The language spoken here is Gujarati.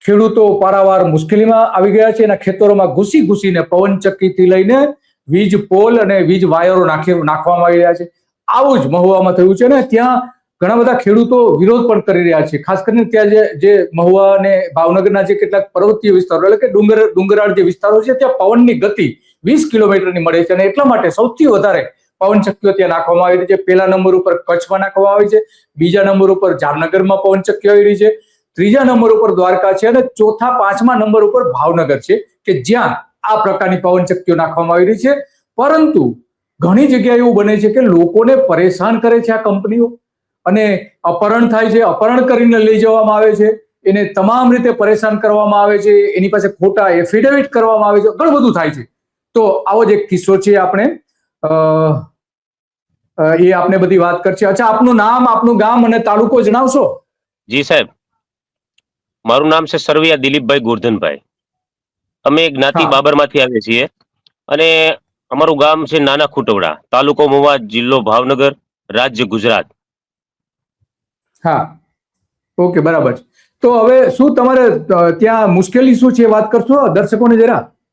ખેડૂતો પારાવાર મુશ્કેલીમાં આવી ગયા છે. એના ખેતરોમાં ઘૂસીને પવનચક્કીથી લઈને વીજ પોલ અને વીજ વાયરો નાખવામાં આવી રહ્યા છે. આવું જ મહુવામાં થયું છે ને ત્યાં ઘણા બધા ખેડૂતો વિરોધ પણ કરી રહ્યા છે. ખાસ કરીને ત્યાં જે મહુવા અને ભાવનગરના જે કેટલાક પર્વતીય વિસ્તારો એટલે કે ડુંગરાળ જે વિસ્તારો છે ત્યાં પવનની ગતિ 20 કિલોમીટરની મળે છે અને એટલા માટે સૌથી વધારે પવનચક્કીઓ ત્યાં નાખવામાં આવી રહી છે. પહેલા નંબર ઉપર કચ્છમાં નાખવામાં આવી છે, બીજા નંબર ઉપર જામનગરમાં પવનચક્કીઓ આવી રહી છે, ત્રીજા નંબર ઉપર દ્વારકા છે અને ચોથા પાંચમા નંબર ઉપર ભાવનગર છે કે જ્યાં આ પ્રકારની પવનચક્કીઓ નાખવામાં આવી રહી છે. પરંતુ ઘણી જગ્યાએ એવું બને છે કે લોકોને પરેશાન કરે છે આ કંપનીઓ અને અપહરણ થાય છે, અપહરણ કરીને લઈ જવામાં આવે છે, એને તમામ રીતે પરેશાન કરવામાં આવે છે, એની પાસે ખોટા એફિડેવિટ કરવામાં આવે છે, ઘણું બધું થાય છે. તો આવો જ એક કિસ્સો છે. આપણે આપણે બધી વાત કરશે. અચ્છા, આપનું નામ, આપનું ગામ અને તાલુકો જણાવશો? જી સાહેબ, મારું નામ છે સરવૈયા દિલીપભાઈ ગોરધનભાઈ. અમે જ્ઞાતિ બાબરમાંથી આવીએ છીએ અને અમારું ગામ છે નાના ખુટવડા, તાલુકો મહુવા, જિલ્લો ભાવનગર, રાજ્ય ગુજરાત. હા, ઓકે, બરાબર. તો હવે શું તમારે ત્યાં મુશ્કેલી શું છે વાત કરશો દર્શકોને જરા?